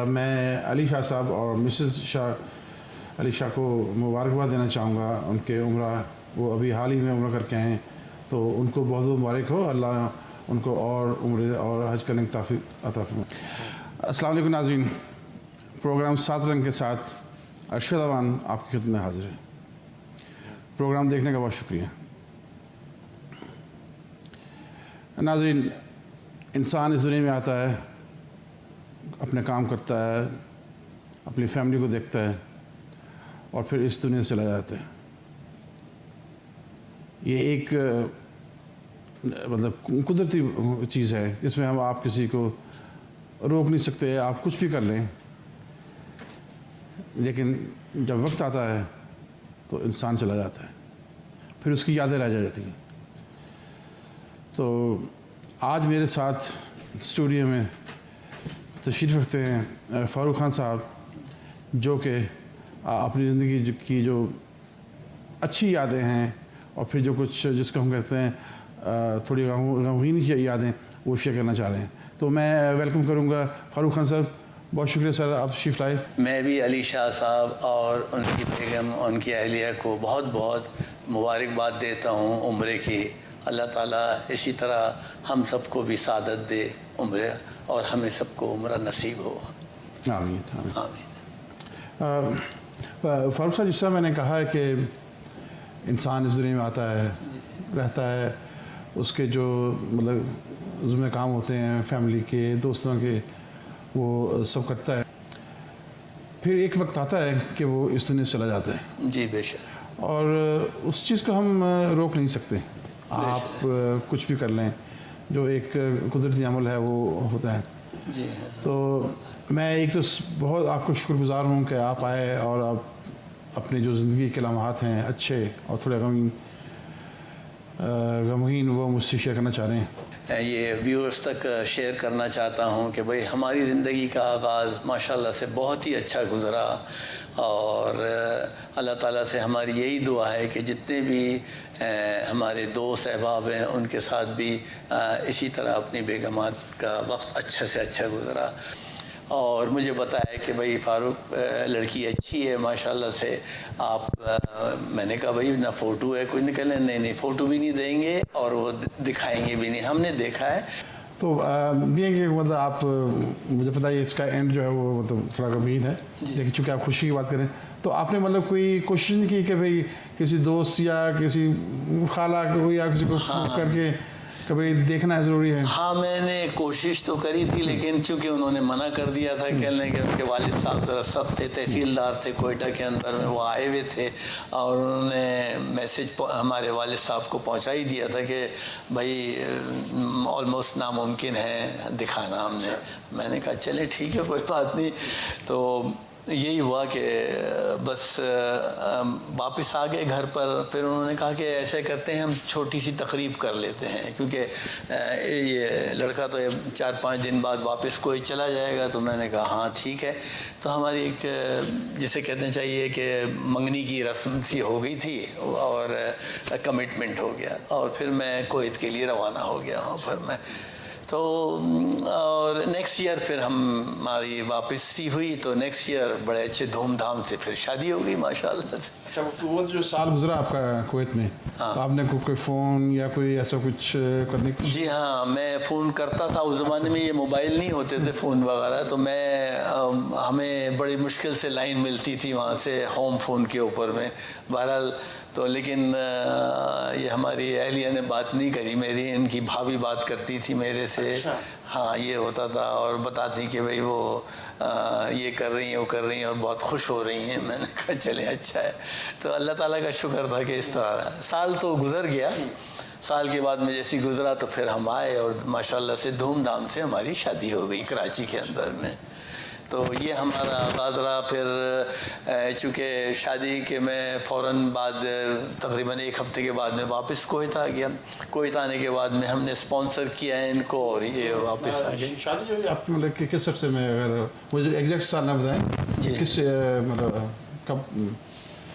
میں علی شاہ صاحب اور مسز علی شاہ کو مبارکباد دینا چاہوں گا. ان کے عمرہ وہ ابھی حال ہی میں عمرہ کر کے آئے ہیں, تو ان کو بہت بہت مبارک ہو. اللہ ان کو اور عمرے اور حج کرنے کی توفیق عطا فرمائے. السلام علیکم ناظرین. پروگرام 7 رنگ کے ساتھ ارشد اوان آپ کی خدمت میں حاضر ہے. پروگرام دیکھنے کا بہت شکریہ. ناظرین, انسان اس دنیا میں آتا ہے, اپنے کام کرتا ہے, اپنی فیملی کو دیکھتا ہے اور پھر اس دنیا سے چلا جاتا ہے. یہ ایک مطلب قدرتی چیز ہے, اس میں ہم آپ کسی کو روک نہیں سکتے, آپ کچھ بھی کر لیں, لیکن جب وقت آتا ہے تو انسان چلا جاتا ہے, پھر اس کی یادیں رہ جاتی ہیں. تو آج میرے ساتھ اسٹوڈیو میں تشریف رکھتے ہیں فاروق خان صاحب, جو کہ اپنی زندگی کی جو اچھی یادیں ہیں اور پھر جو کچھ جس کو ہم کہتے ہیں تھوڑی غمگین یادیں وہ شیئر کرنا چاہ رہے ہیں. تو میں ویلکم کروں گا فاروق خان صاحب. بہت شکریہ سر, آپ تشریف لائے. میں بھی علی شاہ صاحب اور ان کی بیگم, ان کی اہلیہ کو بہت بہت مبارکباد دیتا ہوں عمرے کی. اللہ تعالیٰ اسی طرح ہم سب کو بھی سعادت دے عمرے, اور ہمیں سب کو عمرہ نصیب ہو. آمین آمین. فاروق صاحب, جس طرح میں نے کہا ہے کہ انسان اس دنیا میں آتا ہے, رہتا ہے, اس کے جو مطلب ذمہ کام ہوتے ہیں فیملی کے, دوستوں کے, وہ سب کرتا ہے. پھر ایک وقت آتا ہے کہ وہ اس دنیا سے چلا جاتا ہے. جی بے شک. اور اس چیز کو ہم روک نہیں سکتے, آپ کچھ بھی کر لیں, جو ایک قدرتی عمل ہے وہ ہوتا ہے. جی. تو میں ایک تو بہت آپ کو شکر گزار ہوں کہ آپ آئے اور آپ اپنے جو زندگی کے لمحات ہیں اچھے اور تھوڑے غمگین وہ مجھ سے شیئر کرنا چاہ رہے ہیں. یہ ویورز تک شیئر کرنا چاہتا ہوں کہ بھئی ہماری زندگی کا آغاز ماشاءاللہ سے بہت ہی اچھا گزرا, اور اللہ تعالیٰ سے ہماری یہی دعا ہے کہ جتنے بھی ہمارے دوست احباب ہیں ان کے ساتھ بھی اسی طرح اپنی بیگمات کا وقت اچھا سے اچھا گزرا. اور مجھے بتایا کہ بھئی فاروق لڑکی اچھی ہے ماشاءاللہ سے. آپ میں نے کہا بھئی نہ فوٹو ہے کوئی, نکلے نہیں فوٹو بھی نہیں دیں گے اور وہ دکھائیں گے بھی نہیں, ہم نے دیکھا ہے. تو یہ کہ مطلب آپ مجھے پتہ ہے اس کا اینڈ جو ہے وہ مطلب تھوڑا غمگین ہے, لیکن چونکہ آپ خوشی کی بات کریں تو آپ نے مطلب کوئی کوشش نہیں کی کہ بھئی کسی دوست یا کسی خالہ کو یا کسی کو کر کے کبھی دیکھنا ضروری ہے؟ ہاں میں نے کوشش تو کری تھی, لیکن چونکہ انہوں نے منع کر دیا تھا, کہنے کہ ان کے والد صاحب ذرا سخت تھے, تحصیلدار تھے کوئٹہ کے اندر میں, وہ آئے ہوئے تھے اور انہوں نے میسیج ہمارے والد صاحب کو پہنچا ہی دیا تھا کہ بھائی آلموسٹ ناممکن ہے دکھانا. ہم نے میں نے کہا چلے ٹھیک ہے کوئی بات نہیں. تو یہی ہوا کہ بس واپس آ گئے گھر پر. پھر انہوں نے کہا کہ ایسے کرتے ہیں ہم چھوٹی سی تقریب کر لیتے ہیں, کیونکہ یہ لڑکا تو 4-5 دن بعد واپس کوئی چلا جائے گا. تو میں نے کہا ہاں ٹھیک ہے. تو ہماری ایک جسے کہتے چاہیے کہ منگنی کی رسم سی ہو گئی تھی اور کمٹمنٹ ہو گیا, اور پھر میں کویت کے لیے روانہ ہو گیا ہوں. پھر میں تو اور نیکسٹ ایئر پھر ہماری واپسی ہوئی, تو نیکسٹ ایئر بڑے اچھے دھوم دھام سے پھر شادی ہو گئی ماشاءاللہ سے. اچھا, وہ جو سال گزرا آپ کا کویت میں, تو آپ نے کوئی فون یا کوئی ایسا کچھ کرنے کی؟ جی ہاں, میں فون کرتا تھا. اس زمانے میں یہ موبائل نہیں ہوتے تھے فون وغیرہ, تو ہمیں بڑی مشکل سے لائن ملتی تھی وہاں سے ہوم فون کے اوپر میں. بہرحال تو لیکن یہ ہماری اہلیہ نے بات نہیں کری میری, ان کی بھابھی بات کرتی تھی میرے سے. ہاں یہ ہوتا تھا, اور بتاتی کہ بھئی وہ یہ کر رہی ہیں وہ کر رہی ہیں اور بہت خوش ہو رہی ہیں. میں نے کہا چلے اچھا ہے. تو اللہ تعالیٰ کا شکر تھا کہ اس طرح سال تو گزر گیا. سال کے بعد میں جیسی گزرا تو پھر ہم آئے, اور ماشاءاللہ سے دھوم دھام سے ہماری شادی ہو گئی کراچی کے اندر میں. تو یہ ہمارا آغاز رہا. پھر چونکہ شادی کے میں فوراً بعد تقریباً 1 ہفتے کے بعد میں واپس کویت آ گیا. کویت آنے کے بعد میں ہم نے اسپانسر کیا ہے ان کو, اور یہ واپس آ گئے. شادی جو ہے آپ کی مطلب کس عرصے میں, اگر مجھے ایگزیکٹ سال نہ بتائیں, کس مطلب کب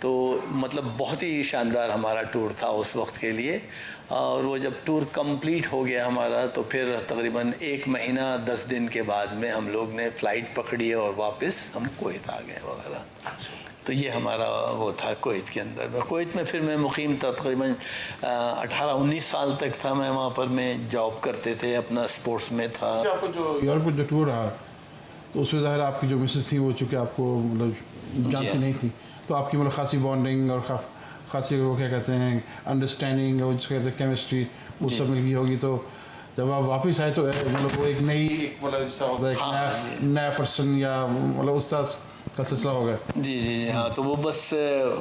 تو مطلب بہت ہی شاندار ہمارا ٹور تھا اس وقت کے لیے. اور وہ جب ٹور کمپلیٹ ہو گیا ہمارا تو پھر تقریباً 1 مہینہ 10 دن کے بعد میں ہم لوگ نے فلائٹ پکڑی اور واپس ہم کویت آ گئے وغیرہ. تو یہ ہمارا وہ تھا کویت کے اندر میں. کویت میں پھر میں مقیم تھا تقریباً 18-19 سال تک تھا میں وہاں پر. میں جاب کرتے تھے, اپنا سپورٹس میں تھا. آپ کو جو یورپ کا جو ٹور رہا تو اس میں ظاہر آپ کی جو مسز تھیں وہ چونکہ آپ کو مطلب جانتی نہیں تھی تو آپ کی مطلب خاصی بانڈنگ اور خاصی وہ کیا کہتے ہیں انڈرسٹینڈنگ اور جس کو کہتے ہیں کیمسٹری وہ سب مل گئی ہوگی. تو جب آپ واپس آئے تو مطلب وہ ایک نئی مطلب جیسا ہوتا ہے ایک نیا پرسن یا مطلب اس طرح کا سلسلہ ہو گیا. جی ہاں. تو وہ بس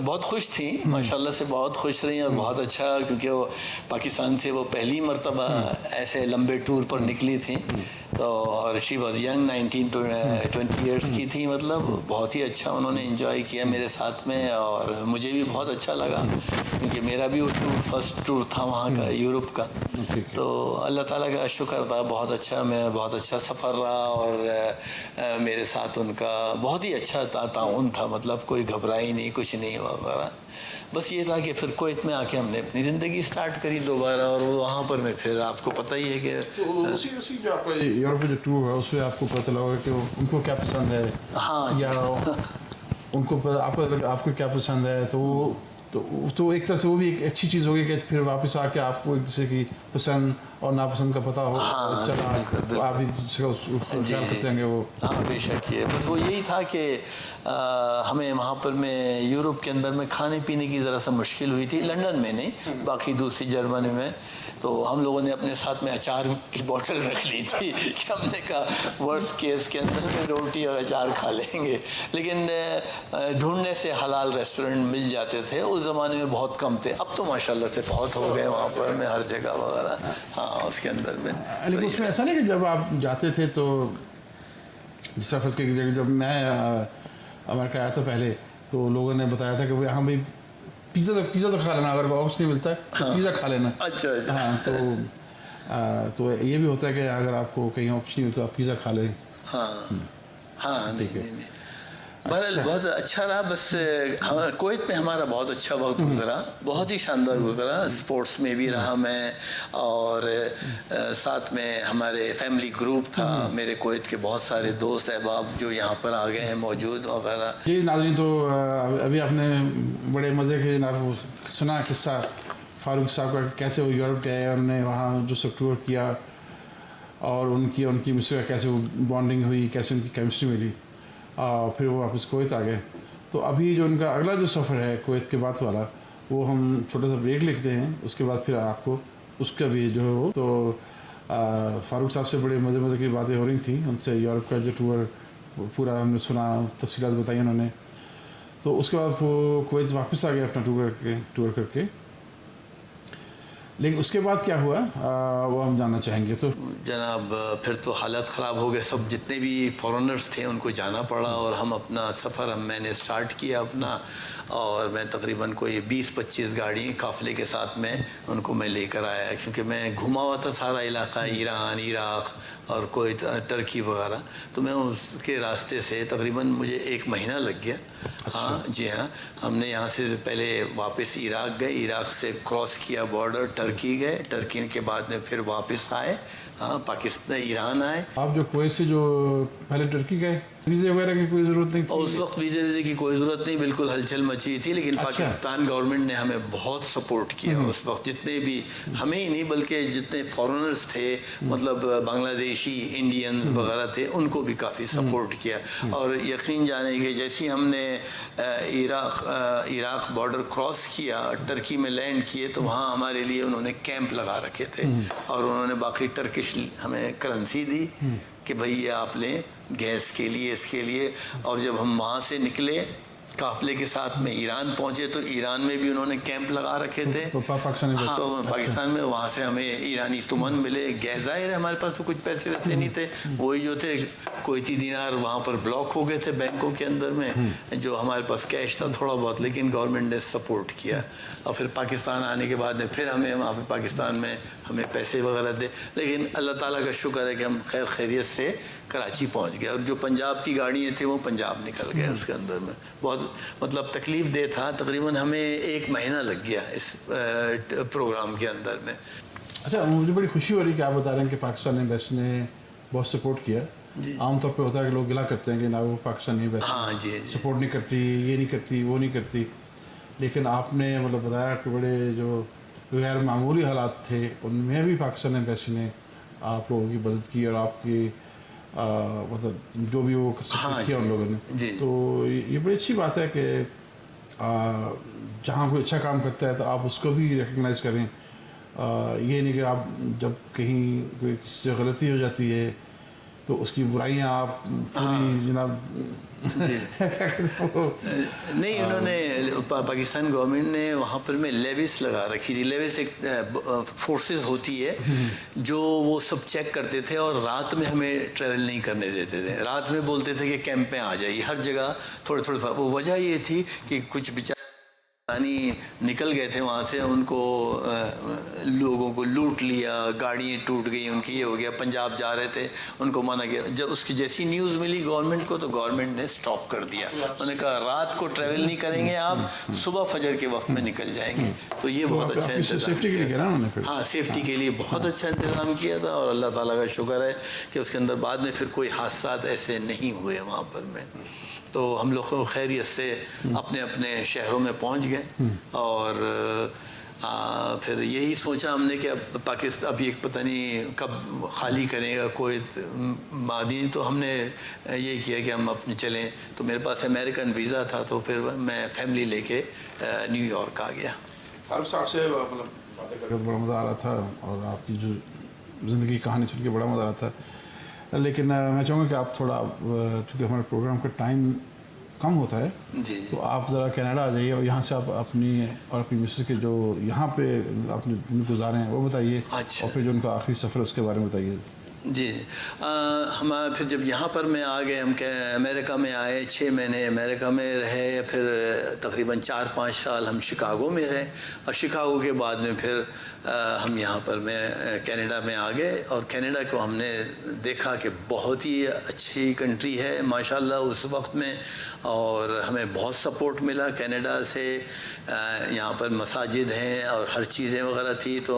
بہت خوش تھیں ماشاءاللہ سے, بہت خوش رہی اور بہت اچھا, کیونکہ وہ پاکستان سے وہ پہلی مرتبہ ایسے لمبے ٹور پر نکلی تھیں. تو اور شی واز ینگ 19-20 ایئرس کی تھی. مطلب بہت ہی اچھا انہوں نے انجوائے کیا میرے ساتھ میں اور مجھے بھی بہت اچھا لگا کیونکہ میرا بھی وہ ٹور فرسٹ ٹور تھا وہاں کا یورپ کا. تو اللہ تعالیٰ کا شکر تھا, بہت اچھا میں بہت اچھا سفر رہا اور میرے ساتھ ان کا بہت ہی اچھا تعاون تھا. مطلب کوئی گھبرائی نہیں, کچھ نہیں وغیرہ. بس یہ تھا کہ پھر کویت میں آ کے ہم نے اپنی زندگی سٹارٹ کری دوبارہ. اور وہاں پر میں پھر آپ کو پتہ ہی ہے کہ اسی جو آپ کا یورپ کا جو ٹور ہے اس میں آپ کو پتہ چلا ہوگا کہ ان کو کیا پسند ہے. ہاں یا ان کو آپ کو کیا پسند ہے. تو ایک طرح سے وہ بھی ایک اچھی چیز ہوگی کہ پھر واپس آ کے آپ کو ایک دوسرے کی پسند اور ناپسند کا پتہ ہو. چلا آپ ہی خیال کرتے ہیں گے وہ. ہاں بے شک. یہ بس وہ یہی تھا کہ ہمیں وہاں پر میں یورپ کے اندر میں کھانے پینے کی ذرا سا مشکل ہوئی تھی. لنڈن میں نہیں, باقی دوسری جرمنی میں. تو ہم لوگوں نے اپنے ساتھ میں اچار کی بوٹل رکھ لی تھی کہ ہم نے کہا ورسٹ کیس کے اندر میں روٹی اور اچار کھا لیں گے. لیکن ڈھونڈنے سے حلال ریسٹورنٹ مل جاتے تھے. اس زمانے میں بہت کم تھے, اب تو ماشاءاللہ سے بہت ہو گئے وہاں پر میں ہر جگہ وغیرہ. ہاں اس کے اندر میں. لیکن اس میں ایسا نہیں کہ جب آپ جاتے تھے تو جس طرح فرض کی جب میں امریکہ آیا تھا پہلے تو لوگوں نے بتایا تھا کہ ہاں بھائی پیزا تو کھا لینا, اگر باکس نہیں ملتا تو پیزا کھا لینا. اچھا. ہاں تو یہ بھی ہوتا ہے کہ اگر آپ کو کہیں آپشن نہیں ملتا تو آپ پیزا کھا لیں. ہاں نہیں بہرحال بہت اچھا رہا. بس کویت میں ہمارا بہت اچھا وقت گزرا, بہت ہی شاندار گزرا. اسپورٹس میں بھی رہا میں اور ساتھ میں ہمارے فیملی گروپ تھا. میرے کویت کے بہت سارے دوست احباب جو یہاں پر آ گئے ہیں موجود وغیرہ. جی ناظرین, تو ابھی آپ نے بڑے مزے کے سنا قصہ فاروق صاحب کا کیسے وہ یورپ گئے, انہوں نے وہاں جو سب ٹور کیا اور ان کی مصر کا کیسے وہ بانڈنگ ہوئی, کیسے ان کی کیمسٹری ملی اور پھر وہ واپس کویت آ گئے. تو ابھی جو ان کا اگلا جو سفر ہے کویت کے بعد والا وہ ہم چھوٹا سا بریک لکھتے ہیں. اس کے بعد پھر آپ کو اس کا بھی جو ہے وہ تو فاروق صاحب سے بڑے مزے کی باتیں ہو رہی تھیں. ان سے یورپ کا جو ٹور پورا ہم نے سنا, تفصیلات بتائی انہوں نے. تو اس کے بعد وہ کویت واپس آ گئے اپنا ٹور کر کے. لیکن اس کے بعد کیا ہوا وہ ہم جاننا چاہیں گے. تو جناب پھر تو حالات خراب ہو گئے. سب جتنے بھی فارنرز تھے ان کو جانا پڑا اور ہم اپنا سفر میں نے سٹارٹ کیا اپنا. اور میں تقریباً کوئی 20-25 گاڑی قافلے کے ساتھ میں ان کو میں لے کر آیا, کیونکہ میں گھما ہوا تھا سارا علاقہ, ایران, عراق اور کوئی ٹرکی وغیرہ. تو میں اس کے راستے سے تقریباً مجھے 1 مہینہ لگ گیا. ہاں جی ہاں. ہم نے یہاں سے پہلے واپس عراق گئے, عراق سے کراس کیا بارڈر, ٹرکی گئے, ٹرکی کے بعد میں پھر واپس آئے. ہاں پاکستان ایران آئے. آپ جو کویت سے جو پہلے ٹرکی گئے ویزے وغیرہ کی کوئی ضرورت نہیں تھی؟ اس وقت ویزے کی کوئی ضرورت نہیں, بالکل ہلچل مچی تھی. لیکن پاکستان گورنمنٹ نے ہمیں بہت سپورٹ کیا اس وقت. جتنے بھی ہمیں ہی نہیں بلکہ جتنے فارنرز تھے, مطلب بنگلہ دیشی, انڈینز وغیرہ تھے, ان کو بھی کافی سپورٹ کیا. اور یقین جانے کہ جیسے ہم نے عراق بارڈر کراس کیا, ٹرکی میں لینڈ کیے, تو وہاں ہمارے لیے انہوں نے کیمپ لگا رکھے تھے اور انہوں نے باقی ٹرکش ہمیں کرنسی دی کہ بھئی یہ آپ لیں گیس کے لیے, اس کے لیے. اور جب ہم وہاں سے نکلے قافلے کے ساتھ میں ایران پہنچے تو ایران میں بھی انہوں نے کیمپ لگا رکھے تھے. ہاں پاکستان میں. وہاں سے ہمیں ایرانی تمن ملے. گیس ظاہر ہے ہمارے پاس تو کچھ پیسے ویسے نہیں تھے, وہی جو تھے کویتی دینار وہاں پر بلاک ہو گئے تھے بینکوں کے اندر میں, جو ہمارے پاس کیش تھا تھوڑا بہت, لیکن گورنمنٹ نے سپورٹ کیا. اور پھر پاکستان آنے کے بعد میں پھر ہمیں وہاں پہ پاکستان میں ہمیں پیسے وغیرہ دے. لیکن اللہ تعالیٰ کا شکر ہے کہ ہم خیر خیریت سے کراچی پہنچ گئے، اور جو پنجاب کی گاڑیاں تھیں وہ پنجاب نکل گئے اس کے اندر میں. بہت مطلب تکلیف دہ تھا، تقریباً ہمیں 1 مہینہ لگ گیا اس پروگرام کے اندر میں. اچھا، مجھے بڑی خوشی ہو رہی ہے کہ آپ بتا رہے ہیں کہ پاکستان ایمبیسی نے بہت سپورٹ کیا. عام طور پہ ہوتا ہے کہ لوگ گلا کرتے ہیں کہ نہ وہ پاکستانی ایمبیسی سپورٹ نہیں کرتی، یہ نہیں کرتی، وہ نہیں کرتی، لیکن آپ نے مطلب بتایا کہ بڑے جو غیر معمولی حالات تھے ان میں بھی پاکستان ایمبیسی نے آپ لوگوں کی مدد کی، اور آپ کی مطلب جو بھی وہ سپورٹ کیا ان لوگوں نے. تو یہ بڑی اچھی بات ہے کہ جہاں کوئی اچھا کام کرتا ہے تو آپ اس کو بھی ریکگنائز کریں. یہ نہیں کہ آپ جب کہیں کوئی کسی سے غلطی ہو جاتی ہے تو اس کی برائیاں آپ پوری جناب نہیں. انہوں نے پاکستان گورنمنٹ نے وہاں پر میں لیوس لگا رکھی تھی. لیوس ایک فورسز ہوتی ہے جو وہ سب چیک کرتے تھے، اور رات میں ہمیں ٹریول نہیں کرنے دیتے تھے. رات میں بولتے تھے کہ کیمپ میں آ جائیے، ہر جگہ تھوڑے تھوڑے. وہ وجہ یہ تھی کہ کچھ نکل گئے تھے وہاں سے، ان کو لوگوں کو لوٹ لیا، گاڑیاں ٹوٹ گئی ان کی، یہ ہو گیا. پنجاب جا رہے تھے، ان کو منع کیا. جب اس کی جیسی نیوز ملی گورنمنٹ کو تو گورنمنٹ نے سٹاپ کر دیا. انہوں نے کہا رات کو ٹریول نہیں کریں گے آپ، صبح فجر کے وقت میں نکل جائیں گے. تو یہ بہت اچھا انتظام کیا. ہاں، سیفٹی کے لیے بہت اچھا انتظام کیا تھا، اور اللہ تعالیٰ کا شکر ہے کہ اس کے اندر بعد میں پھر کوئی حادثات ایسے نہیں ہوئے وہاں پر میں. تو ہم لوگ خیریت سے اپنے اپنے شہروں میں پہنچ گئے، اور پھر یہی سوچا ہم نے کہ اب پاکستان اب یہ پتہ نہیں کب خالی کرے گا کوئی مادی. تو ہم نے یہ کیا کہ ہم اپنے چلیں. تو میرے پاس امریکن ویزا تھا، تو پھر میں فیملی لے کے نیو یارک آ گیا. فاروق صاحب سے مطلب باتیں کر کے بڑا مزہ آ رہا تھا، اور آپ کی جو زندگی کہانی سن کے بڑا مزہ آ رہا تھا. لیکن میں چاہوں گا کہ آپ تھوڑا، چونکہ ہمارے پروگرام کا ٹائم کم ہوتا ہے، تو آپ ذرا کینیڈا آ جائیے، اور یہاں سے آپ اپنی اور اپنی مسز کے جو یہاں پہ آپ نے دن گزارے ہیں وہ بتائیے، اور پھر جو ان کا آخری سفر اس کے بارے میں بتائیے. جی، ہم پھر جب یہاں پر میں آ گئے، ہم امریکہ میں آئے، 6 مہینے امریکہ میں رہے. پھر تقریباً 4-5 سال ہم شکاگو میں رہے، اور شکاگو کے بعد میں پھر ہم یہاں پر کینیڈا میں آ گئے. اور کینیڈا کو ہم نے دیکھا کہ بہت ہی اچھی کنٹری ہے ماشاءاللہ اس وقت میں، اور ہمیں بہت سپورٹ ملا کینیڈا سے. یہاں پر مساجد ہیں اور ہر چیزیں وغیرہ تھی. تو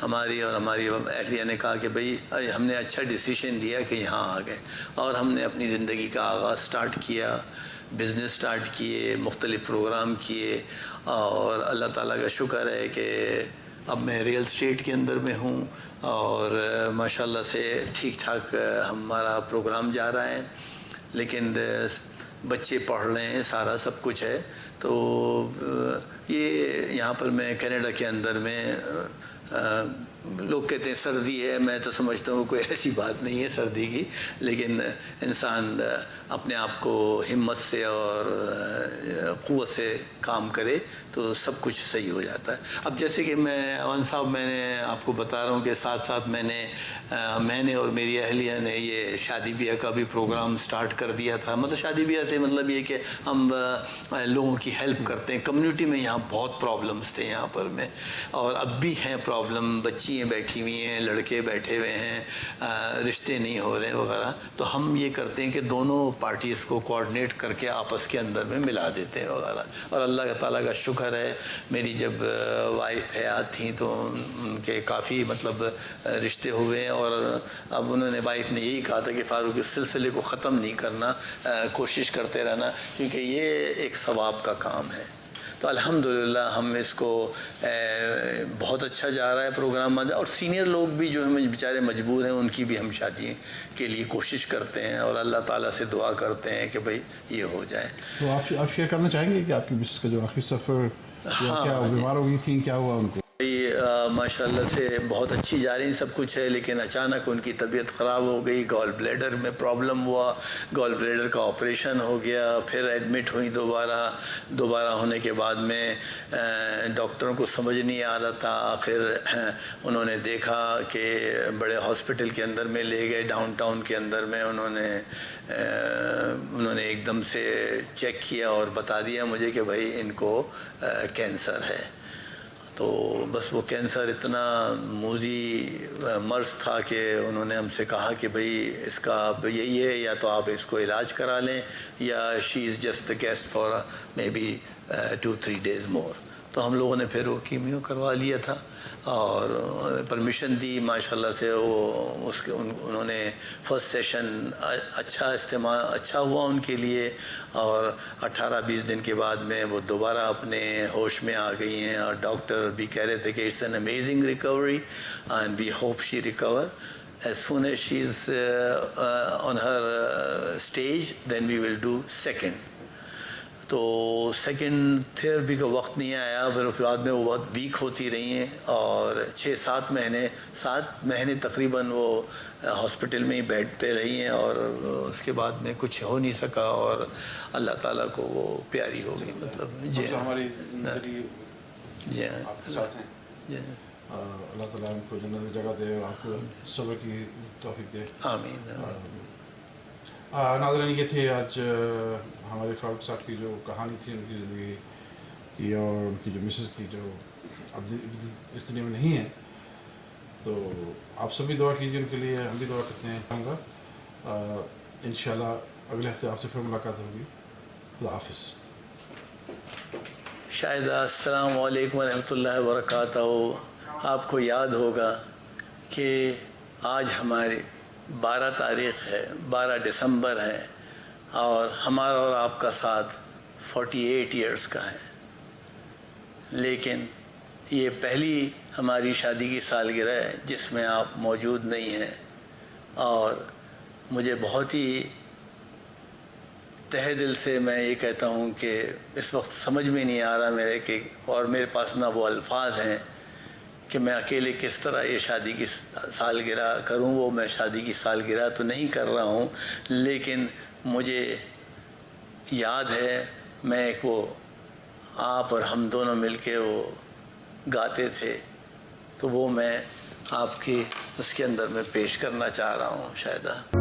ہماری اہلیہ نے کہا کہ بھئی ہم نے اچھا ڈیسیشن لیا کہ یہاں آ گئے، اور ہم نے اپنی زندگی کا آغاز سٹارٹ کیا، بزنس سٹارٹ کیے، مختلف پروگرام کیے. اور اللہ تعالیٰ کا شکر ہے کہ اب میں ریئل اسٹیٹ کے اندر میں ہوں، اور ماشاءاللہ سے ٹھیک ٹھاک ہمارا پروگرام جا رہا ہے. لیکن بچے پڑھ رہے ہیں، سارا سب کچھ ہے. تو یہ یہاں پر میں کینیڈا کے اندر میں لوگ کہتے ہیں سردی ہے، میں تو سمجھتا ہوں کوئی ایسی بات نہیں ہے سردی کی، لیکن انسان اپنے آپ کو ہمت سے اور قوت سے کام کرے تو سب کچھ صحیح ہو جاتا ہے. اب جیسے کہ امان صاحب میں نے آپ کو بتا رہا ہوں کہ ساتھ ساتھ میں نے اور میری اہلیہ نے یہ شادی بیاہ کا بھی پروگرام سٹارٹ کر دیا تھا. مطلب شادی بیاہ سے مطلب یہ کہ ہم لوگوں کی ہیلپ کرتے ہیں. کمیونٹی میں یہاں بہت پرابلمس تھے یہاں پر میں، اور اب بھی ہیں پرابلم. بچیاں بیٹھی ہوئی ہیں، لڑکے بیٹھے ہوئے ہیں، رشتے نہیں ہو رہے وغیرہ. تو ہم یہ کرتے ہیں کہ دونوں پارٹیز کو کوآرڈینیٹ کر کے آپس کے اندر میں ملا دیتے ہیں وغیرہ. اور اللہ تعالیٰ کا شکر ہے، میری جب وائف حیات تھیں تو ان کے کافی مطلب رشتے ہوئے ہیں. اور اب انہوں نے، وائف نے یہی کہا تھا کہ فاروق اس سلسلے کو ختم نہیں کرنا، کوشش کرتے رہنا، کیونکہ یہ ایک ثواب کا کام ہے. تو الحمدللہ ہم اس کو بہت اچھا جا رہا ہے پروگرام. اور سینئر لوگ بھی جو ہیں بیچارے مجبور ہیں، ان کی بھی ہم شادی کے لیے کوشش کرتے ہیں، اور اللہ تعالیٰ سے دعا کرتے ہیں کہ بھئی یہ ہو جائے. تو آپ شیئر کرنا چاہیں گے کہ آپ کی مسز کا جو آخری سفر، کیا بیمار ہو گئی تھیں، کیا ہوا ان کو؟ ماشاء اللہ سے بہت اچھی جا رہی سب کچھ ہے، لیکن اچانک ان کی طبیعت خراب ہو گئی. گال بلیڈر میں پرابلم ہوا، گال بلیڈر کا آپریشن ہو گیا. پھر ایڈمٹ ہوئی دوبارہ ہونے کے بعد میں ڈاکٹروں کو سمجھ نہیں آ رہا تھا. پھر انہوں نے دیکھا کہ بڑے ہاسپٹل کے اندر میں لے گئے، ڈاؤن ٹاؤن کے اندر میں. انہوں نے ایک دم سے چیک کیا اور بتا دیا مجھے کہ بھائی ان کو کینسر ہے. تو بس وہ کینسر اتنا موذی مرض تھا کہ انہوں نے ہم سے کہا کہ بھئی اس کا اب یہی ہے، یا تو آپ اس کو علاج کرا لیں یا she is just guest for may be 2-3 days more. تو ہم لوگوں نے پھر وہ کیمیو کروا لیا تھا اور پرمیشن دی ماشاءاللہ سے. وہ اس کے انہوں نے فرسٹ سیشن اچھا ہوا ان کے لیے، اور 18-20 دن کے بعد میں وہ دوبارہ اپنے ہوش میں آ گئی ہیں، اور ڈاکٹر بھی کہہ رہے تھے کہ it's an amazing recovery and we hope she recover. As soon as she is on her stage, then we will do second. تو سیکنڈ تھراپی کا وقت نہیں آیا. پھر اس بعد میں وہ بہت ویک ہوتی رہی ہیں، اور 7 مہینے تقریباً وہ ہاسپٹل میں ہی بیڈ پہ رہی ہیں، اور اس کے بعد میں کچھ ہو نہیں سکا، اور اللہ تعالیٰ کو وہ پیاری ہو گئی. مطلب جی ہماری جی ہاں آپ کے ساتھ ہیں. جی اللہ تعالیٰ ان کو جنت جگہ دے، آپ کو صبر کی توفیق دے. آمین. ناظرین، یہ تھی آج ہمارے فاروق صاحب کی جو کہانی تھی ان کی زندگی کی، اور ان کی جو مسز کی جو اب اس دنیا میں نہیں ہے. تو آپ سبھی دعا کیجیے ان کے لیے، ہم بھی دعا کرتے ہیں. کہوں گا انشاءاللہ اگلے ہفتے آپ سے پھر ملاقات ہوگی. خدا حافظ. شاید السلام علیکم ورحمۃ اللہ وبرکاتہ. آپ کو یاد ہوگا کہ آج ہماری 12 تاریخ ہے، 12 دسمبر ہے، اور ہمارا اور آپ کا ساتھ 48 ایئرس کا ہے. لیکن یہ پہلی ہماری شادی کی سالگرہ ہے جس میں آپ موجود نہیں ہیں، اور مجھے بہت ہی تہہ دل سے میں یہ کہتا ہوں کہ اس وقت سمجھ میں نہیں آ رہا میرے کہ، اور میرے پاس نہ وہ الفاظ ہیں کہ میں اکیلے کس طرح یہ شادی کی سالگرہ کروں. وہ میں شادی کی سالگرہ تو نہیں کر رہا ہوں، لیکن مجھے یاد ہے میں ایک وہ آپ اور ہم دونوں مل کے وہ گاتے تھے، تو وہ میں آپ کی اس کے اندر میں پیش کرنا چاہ رہا ہوں. شاید